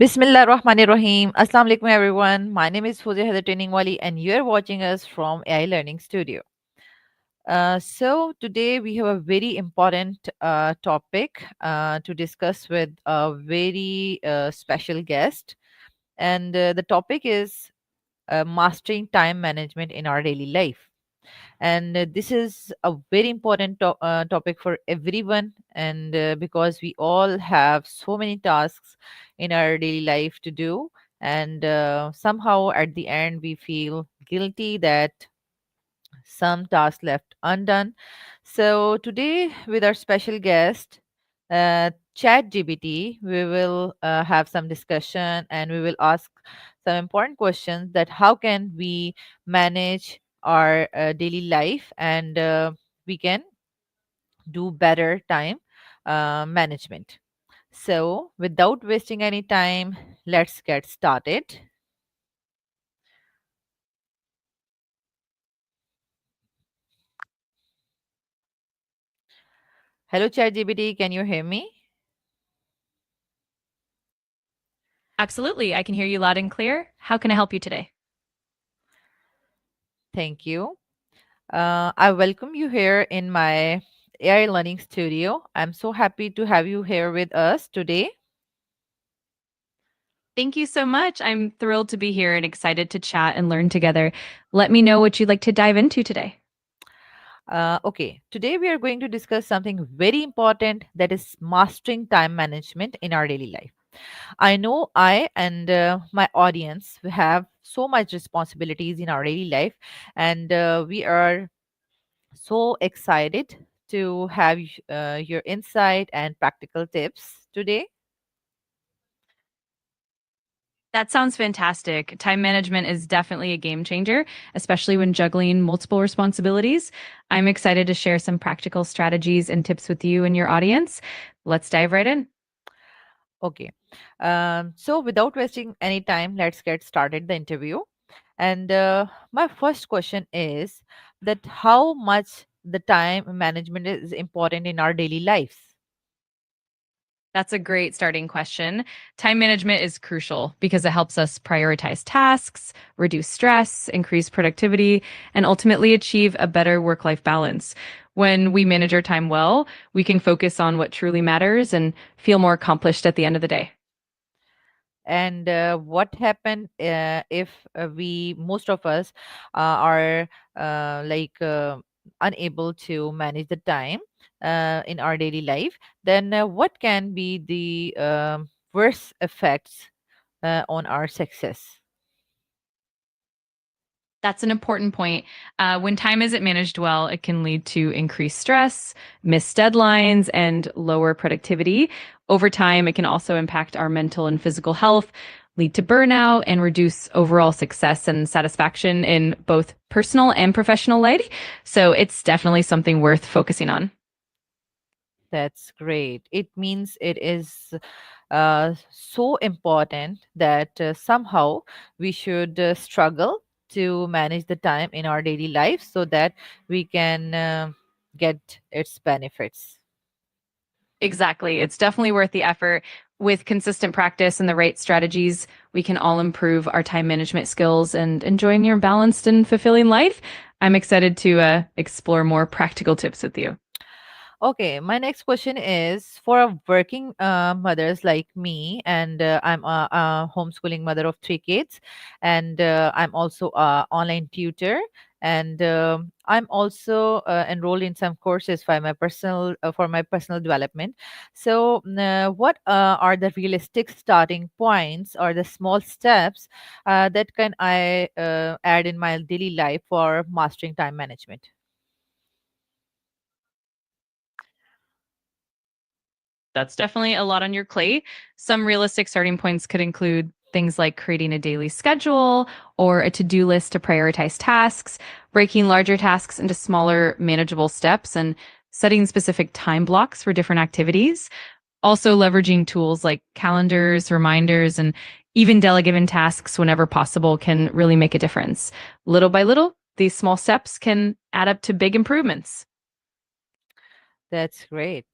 Bismillah Rahmanir Rahim. Assalamu alaikum everyone. My name is Fozia Haider training Wali and you're watching us from AI Learning Studio. So today we have a very important topic to discuss with a very special guest, and the topic is mastering time management in our daily life. And this is a very important topic for everyone, and because we all have so many tasks in our daily life to do, and somehow at the end we feel guilty that some tasks left undone. So today with our special guest, ChatGPT, we will have some discussion and we will ask some important questions that how can we manage our daily life, and we can do better time management. So without wasting any time, let's get started. Hello ChatGPT, can you hear me? Absolutely. I can hear you loud and clear. How can I help you today? Thank you. I welcome you here in my AI Learning Studio. I'm so happy to have you here with us today. Thank you so much. I'm thrilled to be here and excited to chat and learn together. Let me know what you'd like to dive into today. Okay, today we are going to discuss something very important, that is mastering time management in our daily life. I know I and my audience we have so much responsibilities in our daily life, and we are so excited to have your insight and practical tips today. That sounds fantastic. Time management is definitely a game changer, especially when juggling multiple responsibilities. I'm excited to share some practical strategies and tips with you and your audience. Let's dive right in. Okay. So without wasting any time, let's get started the interview. And my first question is that how much the time management is important in our daily lives. That's a great starting question. Time management is crucial because it helps us prioritize tasks, reduce stress, increase productivity, and ultimately achieve a better work life balance. When we manage our time well, we can focus on what truly matters and feel more accomplished at the end of the day. And what happened if we most of us are unable to manage the time in our daily life, then what can be the worst effects on our success? That's an important point. When time isn't managed well, it can lead to increased stress, missed deadlines, and lower productivity. Over time, it can also impact our mental and physical health, lead to burnout, and reduce overall success and satisfaction in both personal and professional life. So it's definitely something worth focusing on. That's great. It means it is so important that somehow we should struggle to manage the time in our daily life so that we can get its benefits. Exactly. It's definitely worth the effort. With consistent practice and the right strategies, we can all improve our time management skills and enjoy a more balanced and fulfilling life. I'm excited to explore more practical tips with you. Okay, my next question is for a working mothers like me, and I'm a homeschooling mother of three kids, and I'm also a online tutor, and I'm also enrolled in some courses for my personal development. So, what are the realistic starting points or the small steps that can I add in my daily life for mastering time management? That's definitely a lot on your plate. Some realistic starting points could include things like creating a daily schedule or a to do list to prioritize tasks, breaking larger tasks into smaller, manageable steps, and setting specific time blocks for different activities. Also, leveraging tools like calendars, reminders, and even delegating tasks whenever possible can really make a difference. Little by little, these small steps can add up to big improvements. That's great.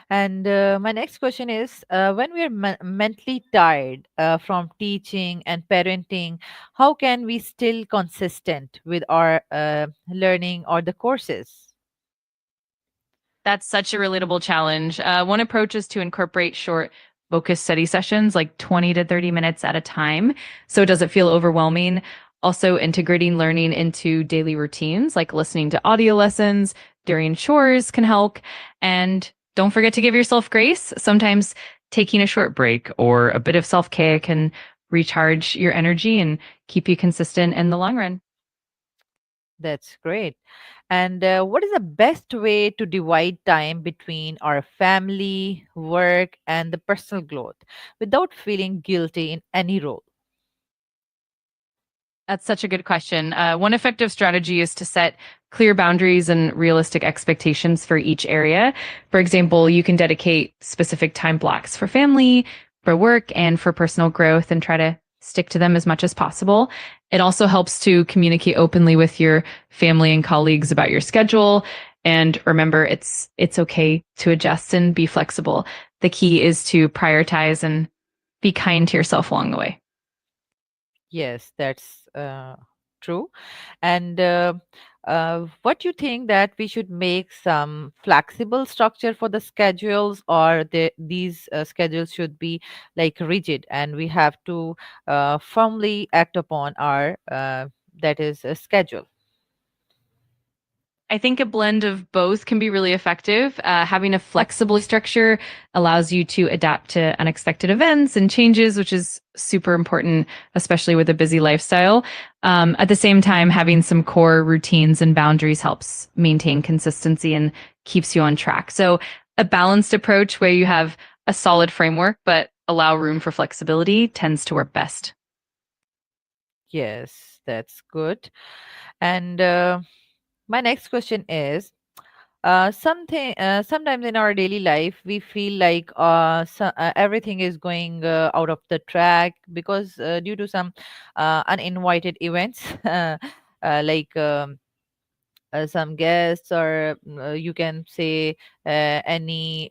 And my next question is when we are mentally tired from teaching and parenting, how can we still consistent with our learning or the courses? That's such a relatable challenge. One approach is to incorporate short, focused study sessions, like 20 to 30 minutes at a time, so it doesn't feel overwhelming. Also, integrating learning into daily routines, like listening to audio lessons during chores, can help. And don't forget to give yourself grace. Sometimes taking a short break or a bit of self care can recharge your energy and keep you consistent in the long run. That's great. And what is the best way to divide time between our family, work, and the personal growth without feeling guilty in any role? That's such a good question. One effective strategy is to set clear boundaries and realistic expectations for each area. For example, you can dedicate specific time blocks for family, for work, and for personal growth and try to stick to them as much as possible. It also helps to communicate openly with your family and colleagues about your schedule. And remember, it's okay to adjust and be flexible. The key is to prioritize and be kind to yourself along the way. Yes, that's true. And what you think that we should make some flexible structure for the schedules, or these schedules should be like rigid, and we have to firmly act upon our that is a schedule. I think a blend of both can be really effective. Having a flexible structure allows you to adapt to unexpected events and changes, which is super important, especially with a busy lifestyle. At the same time, having some core routines and boundaries helps maintain consistency and keeps you on track. So, a balanced approach where you have a solid framework but allow room for flexibility tends to work best. Yes, that's good. And my next question is sometimes in our daily life we feel like everything is going out of the track because due to some uninvited events like some guests, or you can say any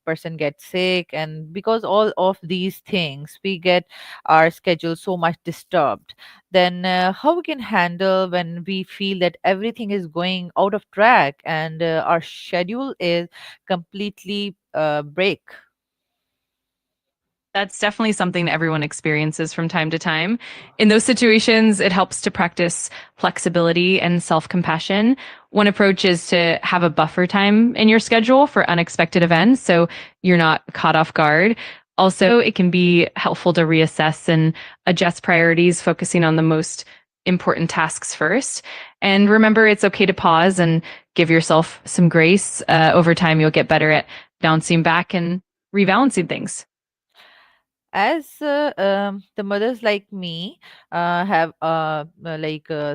person gets sick, and because all of these things we get our schedule so much disturbed. Then how we can handle when we feel that everything is going out of track and our schedule is completely break? That's definitely something that everyone experiences from time to time. In those situations, it helps to practice flexibility and self compassion. One approach is to have a buffer time in your schedule for unexpected events so you're not caught off guard. Also, it can be helpful to reassess and adjust priorities, focusing on the most important tasks first. And remember, it's okay to pause and give yourself some grace. Over time, you'll get better at bouncing back and rebalancing things. As the mothers like me have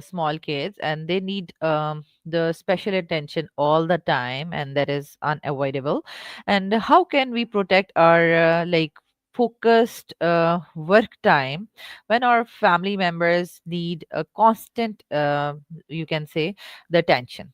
small kids, and they need the special attention all the time, and that is unavoidable. And how can we protect our focused work time when our family members need a constant you can say the attention?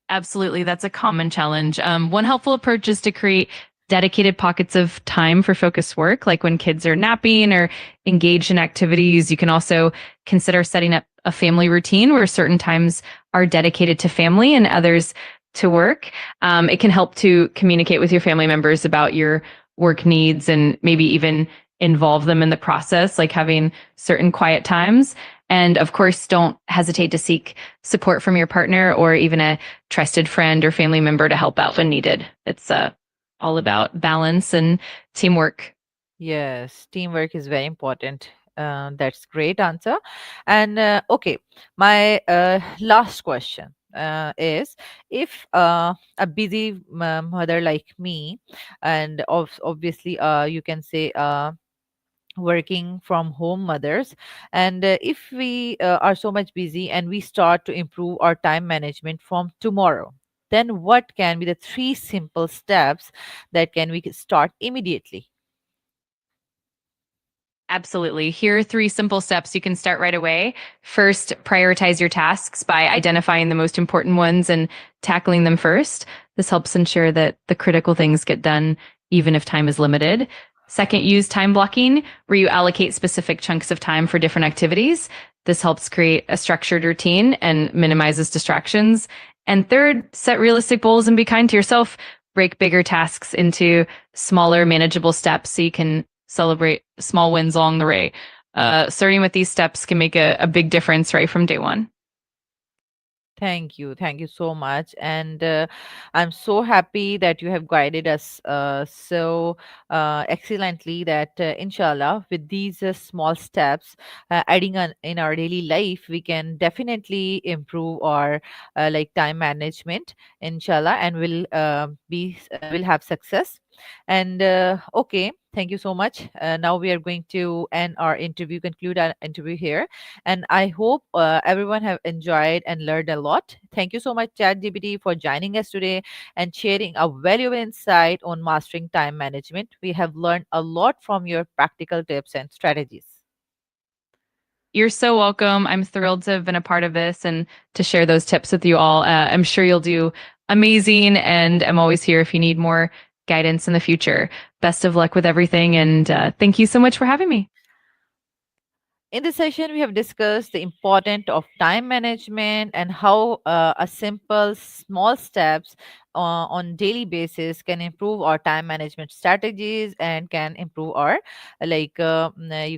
Absolutely. That's a common challenge. One helpful approach is to create dedicated pockets of time for focused work, like when kids are napping or engaged in activities. You can also consider setting up a family routine where certain times are dedicated to family and others to work. It can help to communicate with your family members about your work needs and maybe even involve them in the process, like having certain quiet times. And of course, don't hesitate to seek support from your partner or even a trusted friend or family member to help out when needed. It's all about balance and teamwork. Yes, teamwork is very important. That's great answer. And okay, my last question is, if a busy mother like me, and obviously you can say working from home mothers, and if we are so much busy and we start to improve our time management from tomorrow, then what can be the three simple steps that can we start immediately? Absolutely. Here are three simple steps you can start right away. First, prioritize your tasks by identifying the most important ones and tackling them first. This helps ensure that the critical things get done even if time is limited. Second, use time blocking, where you allocate specific chunks of time for different activities. This helps create a structured routine and minimizes distractions. And third, set realistic goals and be kind to yourself. Break bigger tasks into smaller, manageable steps so you can celebrate small wins along the way. Starting with these steps can make a big difference right from day one. Thank you. Thank you so much. And I'm so happy that you have guided us so excellently that, inshallah, with these small steps, adding on in our daily life, we can definitely improve our like time management, inshallah, and will have success. And okay, thank you so much. Now we are going to end our interview, conclude our interview here, and I hope everyone have enjoyed and learned a lot. Thank you so much, ChatGPT, for joining us today and sharing a valuable insight on mastering time management. We have learned a lot from your practical tips and strategies. You're so welcome. I'm thrilled to have been a part of this and to share those tips with you all. I'm sure you'll do amazing, and I'm always here if you need more guidance in the future. Best of luck with everything, and thank you so much for having me. In this session, we have discussed the importance of time management and how a simple, small steps on daily basis can improve our time management strategies and can improve our you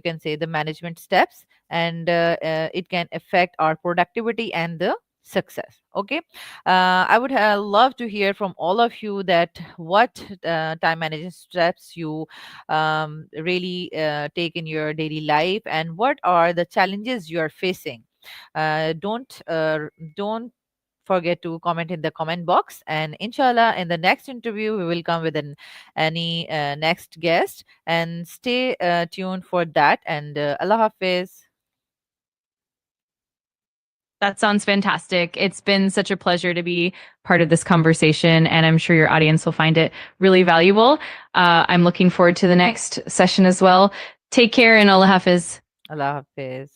can say the management steps, and it can affect our productivity and the success. Okay, I would love to hear from all of you that what time management steps you really take in your daily life, and what are the challenges you are facing. Don't forget to comment in the comment box, and inshallah in the next interview we will come with an any next guest, and stay tuned for that, and Allah Hafiz. That sounds fantastic. It's been such a pleasure to be part of this conversation, and I'm sure your audience will find it really valuable. I'm looking forward to the next session as well. Take care, and Allah Hafiz. Allah Hafiz.